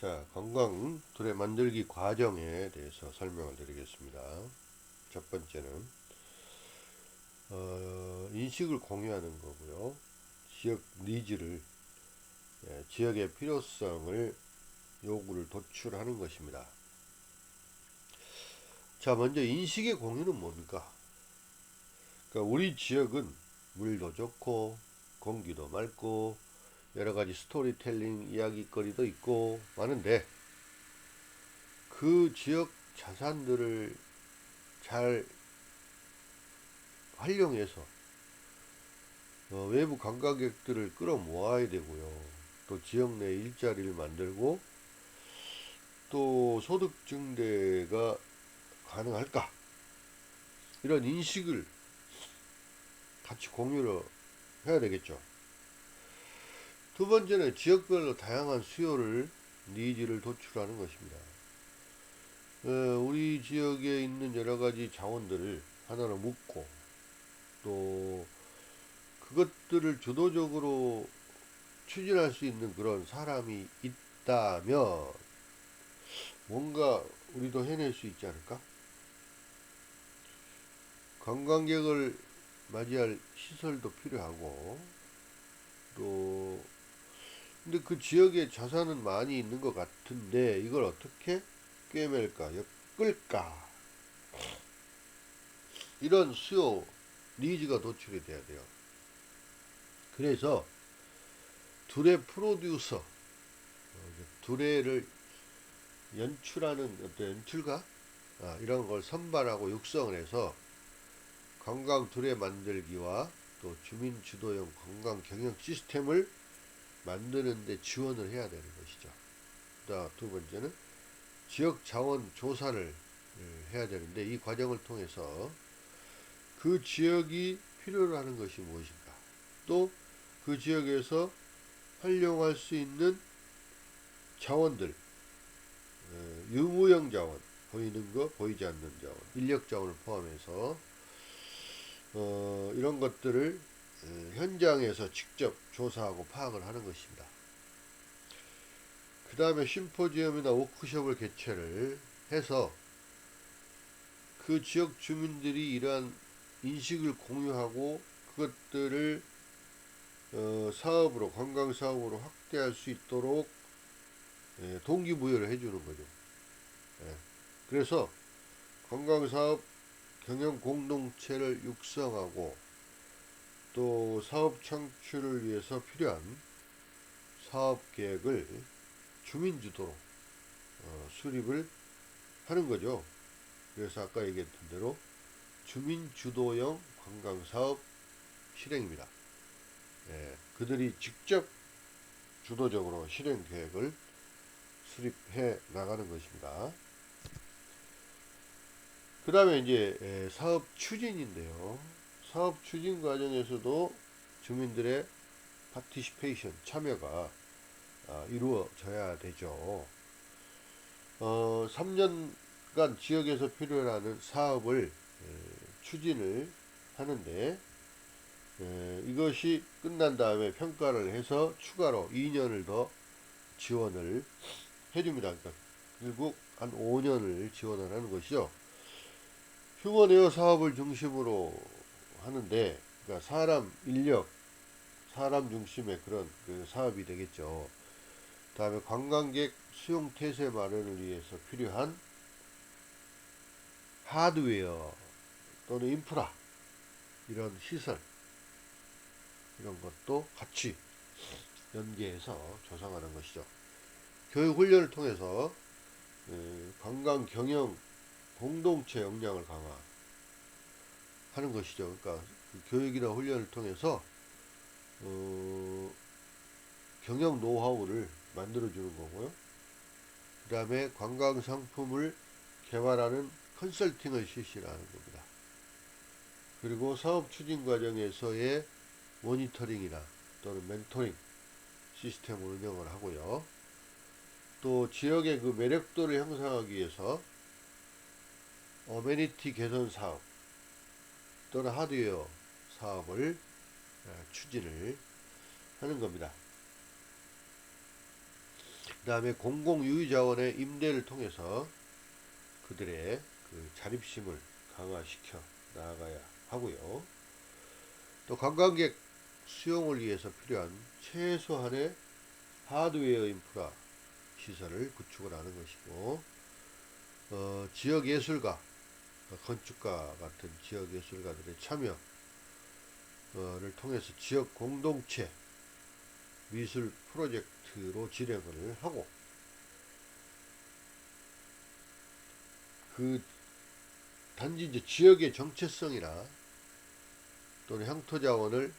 자, 관광 둘의 만들기 과정에 대해서 설명을 드리겠습니다. 첫 번째는 인식을 공유하는 거고요. 지역 니즈를, 지역의 필요성을 요구를 도출하는 것입니다. 자, 먼저 인식의 공유는 뭡니까? 그러니까 우리 지역은 물도 좋고 공기도 맑고 여러 가지 스토리텔링 이야기거리도 있고 많은데, 그 지역 자산들을 잘 활용해서 외부 관광객들을 끌어모아야 되고요. 또 지역 내 일자리를 만들고 또 소득 증대가 가능할까? 이런 인식을 같이 공유를 해야 되겠죠. 두 번째는 지역별로 다양한 수요를, 니즈를 도출하는 것입니다. 우리 지역에 있는 여러 가지 자원들을 하나로 묶고 또 그것들을 주도적으로 추진할 수 있는 그런 사람이 있다면 뭔가 우리도 해낼 수 있지 않을까? 관광객을 맞이할 시설도 필요하고, 또 근데 그 지역에 자산은 많이 있는 것 같은데 이걸 어떻게 꿰맬까, 엮을까? 이런 수요, 니즈가 도출이 돼야 돼요. 그래서 둘의 프로듀서, 둘의를 연출하는 어떤 연출가, 이런 걸 선발하고 육성을 해서 관광 둘의 만들기와 또 주민 주도형 관광 경영 시스템을 만드는 데 지원을 해야 되는 것이죠. 두 번째는 지역 자원 조사를 해야 되는데, 이 과정을 통해서 그 지역이 필요로 하는 것이 무엇인가, 또 그 지역에서 활용할 수 있는 자원들, 유무형 자원, 보이는 거 보이지 않는 자원, 인력 자원을 포함해서 이런 것들을 현장에서 직접 조사하고 파악을 하는 것입니다. 그 다음에 심포지엄이나 워크숍을 개최를 해서 그 지역 주민들이 이러한 인식을 공유하고 그것들을 사업으로, 관광 사업으로 확대할 수 있도록 동기부여를 해주는 거죠. 그래서 관광 사업 경영 공동체를 육성하고 또 사업 창출을 위해서 필요한 사업 계획을 주민 주도로 수립을 하는 거죠. 그래서 아까 얘기했던 대로 주민 주도형 관광 사업 실행입니다. 그들이 직접 주도적으로 실행 계획을 수립해 나가는 것입니다. 그 다음에 이제 사업 추진인데요. 사업 추진 과정에서도 주민들의 파티시페이션, 참여가 이루어져야 되죠. 3년간 지역에서 필요로 하는 사업을 추진을 하는데, 이것이 끝난 다음에 평가를 해서 추가로 2년을 더 지원을 해줍니다. 그러니까 결국 한 5년을 지원을 하는 것이죠. 휴먼에어 사업을 중심으로 하는데, 그러니까 사람, 인력, 사람 중심의 그런 그 사업이 되겠죠. 다음에 관광객 수용 태세 마련을 위해서 필요한 하드웨어 또는 인프라, 이런 시설, 이런 것도 같이 연계해서 조성하는 것이죠. 교육 훈련을 통해서 관광 경영 공동체 역량을 강화하는 것이죠. 그러니까 그 교육이나 훈련을 통해서 경영 노하우를 만들어주는 거고요. 그 다음에 관광 상품을 개발하는 컨설팅을 실시하는 겁니다. 그리고 사업 추진 과정에서의 모니터링이나 또는 멘토링 시스템 운영을 하고요. 또 지역의 그 매력도를 형성하기 위해서 어메니티 개선 사업 또는 하드웨어 사업을 추진을 하는 겁니다. 그 다음에 공공유의자원의 임대를 통해서 그들의 그 자립심을 강화시켜 나아가야 하고요. 또 관광객 수용을 위해서 필요한 최소한의 하드웨어 인프라 시설을 구축을 하는 것이고, 지역예술가, 건축가 같은 지역예술가들의 참여를 통해서 지역 공동체 미술 프로젝트로 진행을 하고, 그 단지 이제 지역의 정체성이나 또는 향토 자원을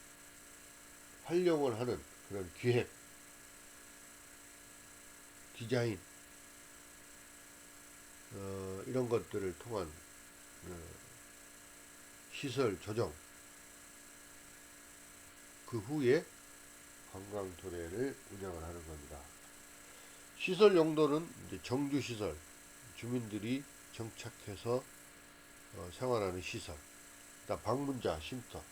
활용을 하는 그런 기획, 디자인, 이런 것들을 통한 시설 조정, 그 후에 관광 도래를 운영을 하는 겁니다. 시설 용도는 이제 정주시설, 주민들이 정착해서 생활하는 시설, 그다음 방문자 쉼터,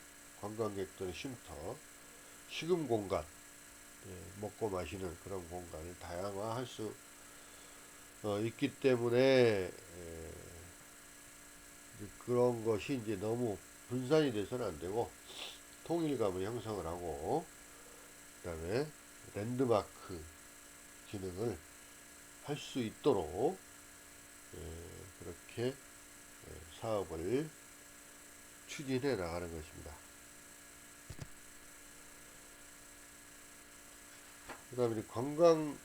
관광객들의 쉼터, 식음 공간, 먹고 마시는 그런 공간을 다양화할 수 있기 때문에 그런 것이 이제 너무 분산이 돼서는 안 되고 통일감을 형성을 하고, 그다음에 랜드마크 기능을 할 수 있도록 그렇게 사업을 추진해 나가는 것입니다. 그 다음에 관광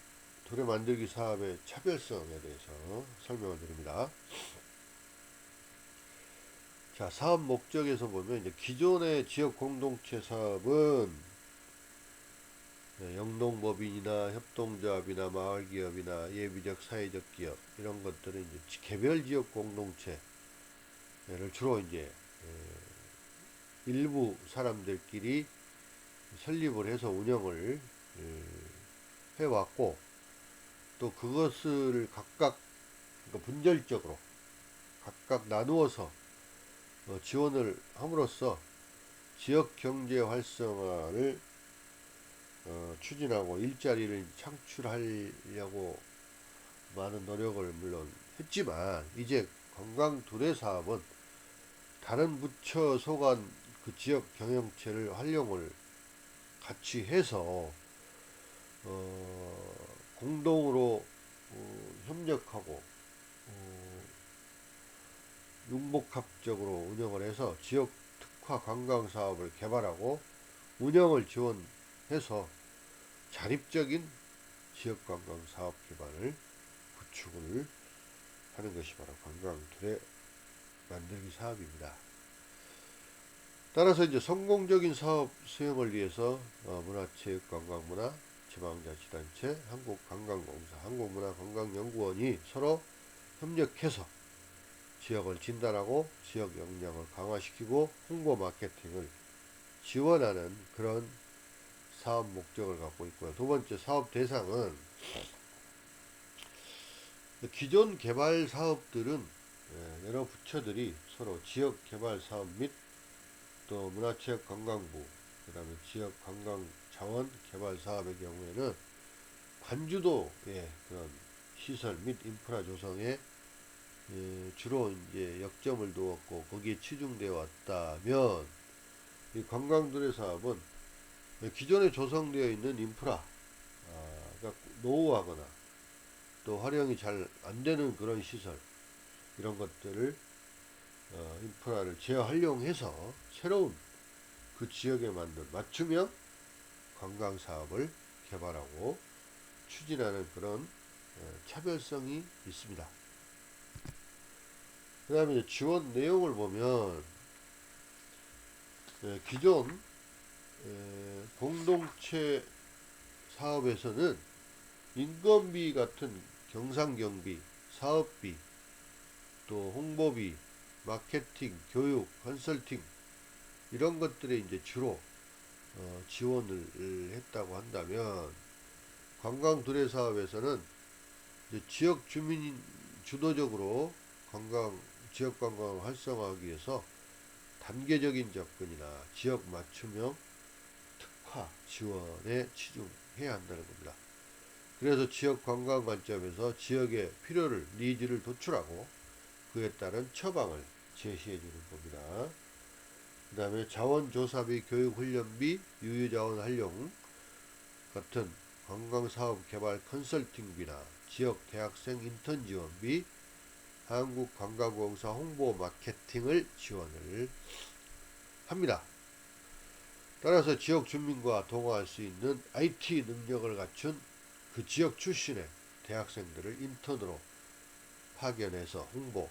도래 만들기 사업의 차별성에 대해서 설명을 드립니다. 자, 사업 목적에서 보면 이제 기존의 지역 공동체 사업은 영농법인이나 협동조합이나 마을기업이나 예비적 사회적 기업 이런 것들은 이제 개별 지역 공동체를 주로 이제 일부 사람들끼리 설립을 해서 운영을 해왔고, 또 그것을 각각 분절적으로 각각 나누어서 지원을 함으로써 지역 경제 활성화를 추진하고 일자리를 창출하려고 많은 노력을 물론 했지만, 이제 관광 도래 사업은 다른 부처 소관 그 지역 경영체를 활용을 같이 해서 공동으로 협력하고 융복합적으로 운영을 해서 지역 특화 관광 사업을 개발하고 운영을 지원해서 자립적인 지역 관광 사업 기반을 구축을 하는 것이 바로 관광 도래 만들기 사업입니다. 따라서 이제 성공적인 사업 수행을 위해서 문화체육관광문화 지방자치단체, 한국관광공사, 한국문화관광연구원이 서로 협력해서 지역을 진단하고 지역 역량을 강화시키고 홍보 마케팅을 지원하는 그런 사업 목적을 갖고 있고요. 두 번째 사업 대상은 기존 개발 사업들은 여러 부처들이 서로 지역 개발 사업 및 또 문화체육관광부, 그 다음에 지역관광자원 개발 사업의 경우에는 관주도의 그런 시설 및 인프라 조성에 주로 이제 역점을 두었고 거기에 치중되어 왔다면, 이 관광도래 사업은 기존에 조성되어 있는 인프라, 그러니까 노후하거나 또 활용이 잘 안되는 그런 시설, 이런 것들을 인프라를 재활용해서 새로운 그 지역에 맞는 맞춤형 관광 사업을 개발하고 추진하는 그런 차별성이 있습니다. 그 다음에 지원 내용을 보면 기존 공동체 사업에서는 인건비 같은 경상경비, 사업비, 또 홍보비, 마케팅, 교육, 컨설팅 이런 것들에 이제 주로 지원을 했다고 한다면, 관광 도래 사업에서는 이제 지역 주민 주도적으로 지역 관광을 활성화하기 위해서 단계적인 접근이나 지역 맞춤형 특화 지원에 치중해야 한다는 겁니다. 그래서 지역 관광 관점에서 지역의 필요를, 니즈를 도출하고 그에 따른 처방을 제시해 주는 겁니다. 그 다음에 자원조사비, 교육훈련비, 유유자원 활용 같은 관광사업 개발 컨설팅비나 지역 대학생 인턴 지원비, 한국관광공사 홍보 마케팅을 지원을 합니다. 따라서 지역 주민과 동화할 수 있는 IT 능력을 갖춘 그 지역 출신의 대학생들을 인턴으로 파견해서 홍보,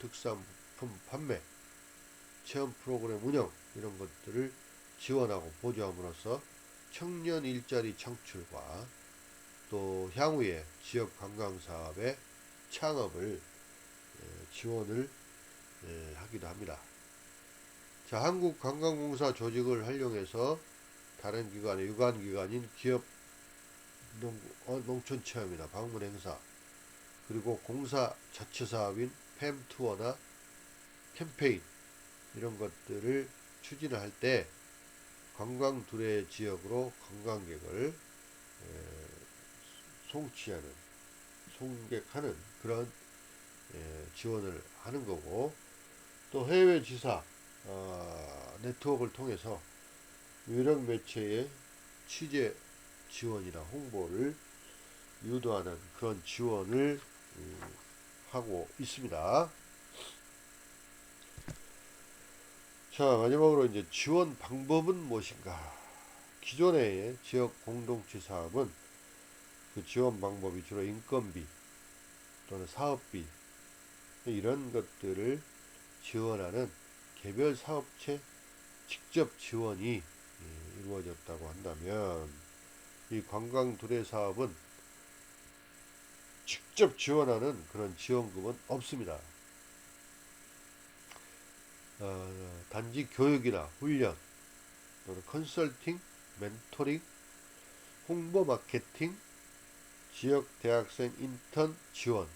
특산품 판매, 체험 프로그램 운영 이런 것들을 지원하고 보조함으로써 청년 일자리 창출과 또 향후에 지역 관광사업의 창업을 지원을 하기도 합니다. 자, 한국관광공사 조직을 활용해서 다른 기관의 유관기관인 기업 농촌체험이나 방문행사 그리고 공사 자체사업인 팸투어나 캠페인 이런 것들을 추진을 할 때 관광 두레 지역으로 관광객을 송객하는 그런 지원을 하는 거고, 또 해외 지사 네트워크를 통해서 유력 매체의 취재 지원이나 홍보를 유도하는 그런 지원을 하고 있습니다. 자, 마지막으로 이제 지원 방법은 무엇인가? 기존의 지역 공동체 사업은 그 지원 방법이 주로 인건비 또는 사업비 이런 것들을 지원하는 개별 사업체 직접 지원이 이루어졌다고 한다면, 이 관광 두레 사업은 직접 지원하는 그런 지원금은 없습니다. 단지 교육이나 훈련 또는 컨설팅, 멘토링, 홍보 마케팅, 지역 대학생 인턴 지원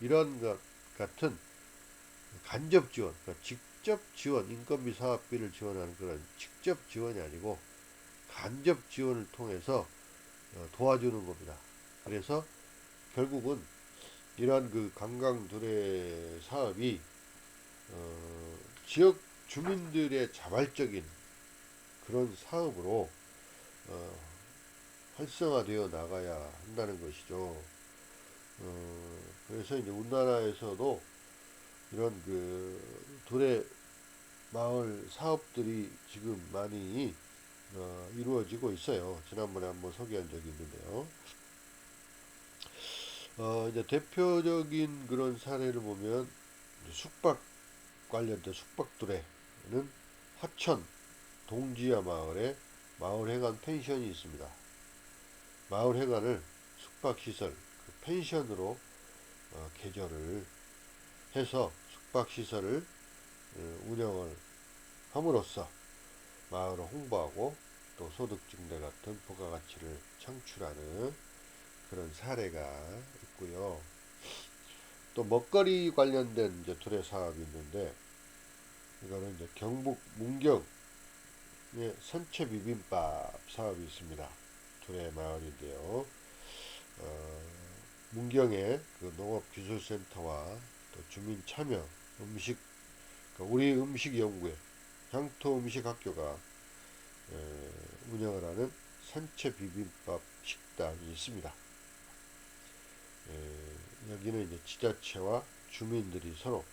이런 것 같은 간접 지원, 그러니까 직접 지원, 인건비 사업비를 지원하는 그런 직접 지원이 아니고 간접 지원을 통해서 도와주는 겁니다. 그래서 결국은 이러한 그 관광 두레 사업이 지역 주민들의 자발적인 그런 사업으로 활성화되어 나가야 한다는 것이죠. 그래서 이제 우리나라에서도 이런 그 두레 마을 사업들이 지금 많이 이루어지고 있어요. 지난번에 한번 소개한 적이 있는데요. 이제 대표적인 그런 사례를 보면 숙박 관련된 숙박두레는 화천 동지야 마을에 마을회관 펜션이 있습니다. 마을회관을 숙박시설, 그 펜션으로 개조를 해서 숙박시설을 운영을 함으로써 마을을 홍보하고 또 소득 증대 같은 부가가치를 창출하는 그런 사례가 있고요. 또 먹거리 관련된 이제 두레 사업이 있는데, 이거는 이제 경북 문경의 선체 비빔밥 사업이 있습니다. 두레 마을인데요. 문경의 그 농업기술센터와 또 주민 참여 음식, 그러니까 우리 음식 연구회 향토 음식 학교가 운영을 하는 선체 비빔밥 식당이 있습니다. 여기는 이제 지자체와 주민들이 서로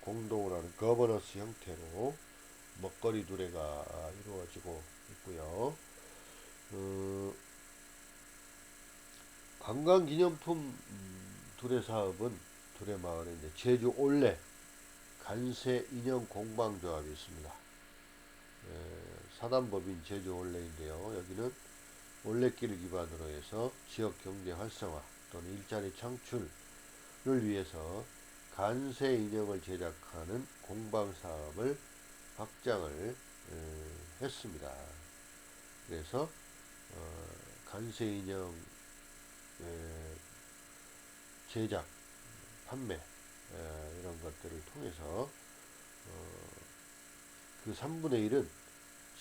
공동으로 하는 거버넌스 형태로 먹거리 두레가 이루어지고 있고요. 관광기념품 두레 사업은 두레 마을에 이제 제주 올레 간세 인형 공방조합이 있습니다. 사단법인 제주 올레인데요. 여기는 올레길을 기반으로 해서 지역 경제 활성화 또는 일자리 창출을 위해서 간세 인형을 제작하는 공방 사업을 확장을 했습니다. 그래서 간세 인형 제작, 판매 이런 것들을 통해서 그 3분의 1은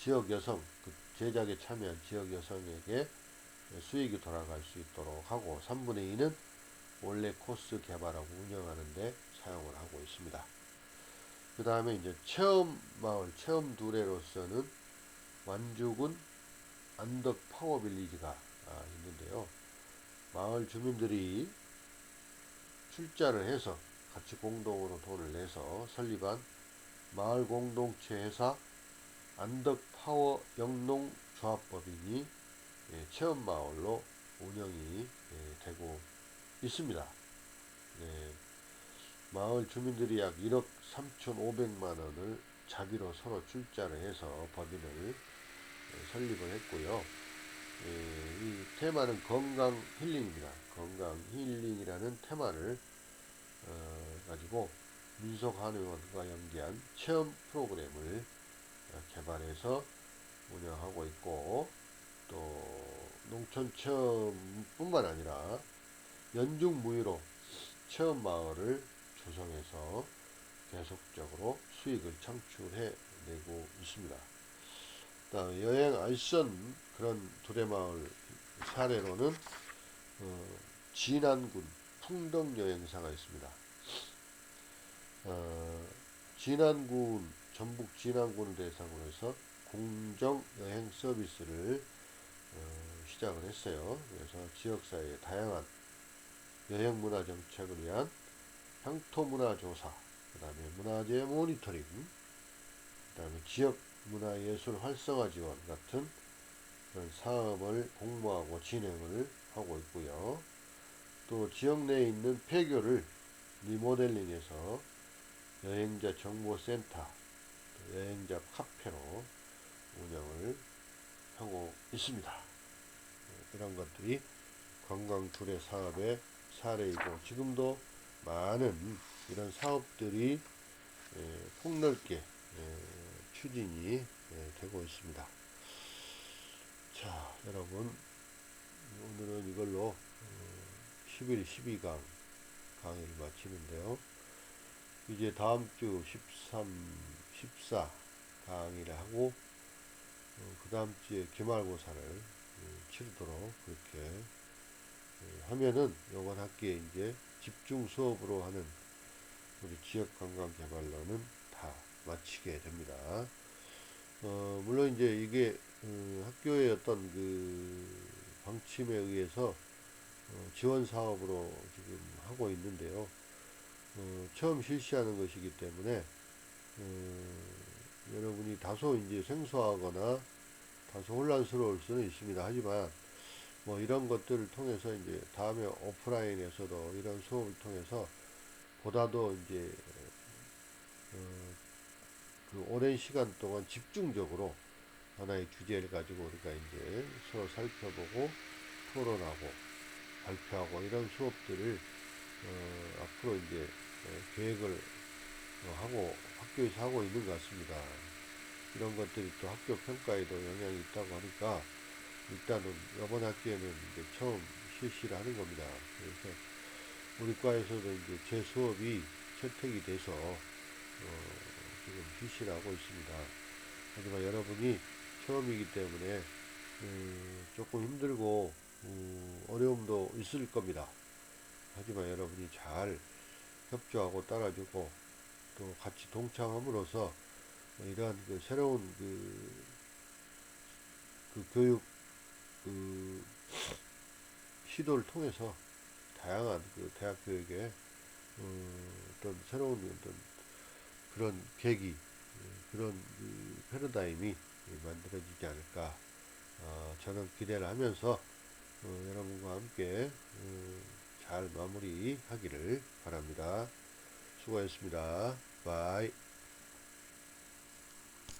지역 여성, 그 제작에 참여한 지역 여성에게 수익이 돌아갈 수 있도록 하고 3분의 2는 원래 코스 개발하고 운영하는데 사용을 하고 있습니다. 그 다음에 이제 체험마을, 체험 두레로서는 완주군 안덕 파워빌리지가 있는데요. 마을 주민들이 출자를 해서 같이 공동으로 돈을 내서 설립한 마을 공동체 회사 안덕 파워 영농조합법인이 체험마을로 운영이 되고 있습니다. 마을 주민들이 약 1억 3,500만 원을 자비로 서로 출자를 해서 법인을 설립을 했고요. 이 테마는 건강 힐링입니다. 건강 힐링이라는 테마를 가지고 민속한의원과 연계한 체험 프로그램을 개발해서 운영하고 있고, 또 농촌 체험뿐만 아니라 연중무휴로 체험마을을 조성해서 계속적으로 수익을 창출해내고 있습니다. 여행 알선 그런 두레마을 사례로는 진안군 풍덕여행사가 있습니다. 진안군, 전북 진안군을 대상으로 해서 공정여행 서비스를 시작을 했어요. 그래서 지역사회의 다양한 여행문화 정책을 위한 향토문화 조사, 그 다음에 문화재 모니터링, 그 다음에 지역 문화예술 활성화 지원 같은 그런 사업을 공모하고 진행을 하고 있고요. 또 지역 내에 있는 폐교를 리모델링해서 여행자 정보센터, 여행자 카페로 운영을 하고 있습니다. 이런 것들이 관광 두레 사업의 사례이고, 지금도 많은 이런 사업들이 폭넓게 추진이 되고 있습니다. 자, 여러분, 오늘은 이걸로 11, 12강 강의를 마치는데요. 이제 다음 주 13, 14 강의를 하고 그 다음 주에 기말고사를 치르도록 그렇게 하면은 이번 학기에 이제 집중 수업으로 하는 우리 지역관광개발로는 다 마치게 됩니다. 물론 이제 이게 학교의 어떤 그 방침에 의해서 지원 사업으로 지금 하고 있는데요. 처음 실시하는 것이기 때문에 여러분이 다소 이제 생소하거나 다소 혼란스러울 수는 있습니다. 하지만 뭐 이런 것들을 통해서 이제 다음에 오프라인에서도 이런 수업을 통해서 보다도 이제 그 오랜 시간 동안 집중적으로 하나의 주제를 가지고 우리가 이제 서로 살펴보고 토론하고 발표하고 이런 수업들을 앞으로 이제 계획을 하고 학교에서 하고 있는 것 같습니다. 이런 것들이 또 학교 평가에도 영향이 있다고 하니까 일단은 이번 학기에는 이제 처음 실시를 하는 겁니다. 그래서 우리 과에서도 이제 제 수업이 채택이 돼서 지금 실시를 하고 있습니다. 하지만 여러분이 처음이기 때문에 조금 힘들고 어려움도 있을 겁니다. 하지만 여러분이 잘 협조하고 따라주고 또 같이 동참함으로써 이러한 그 새로운 그 교육 시도를 통해서 다양한 그 대학 교육에 어떤 새로운 어떤 그런 계기, 그런 그 패러다임이 만들어지지 않을까 저는 기대를 하면서 여러분과 함께 잘 마무리하기를 바랍니다. 수고하셨습니다. 바이.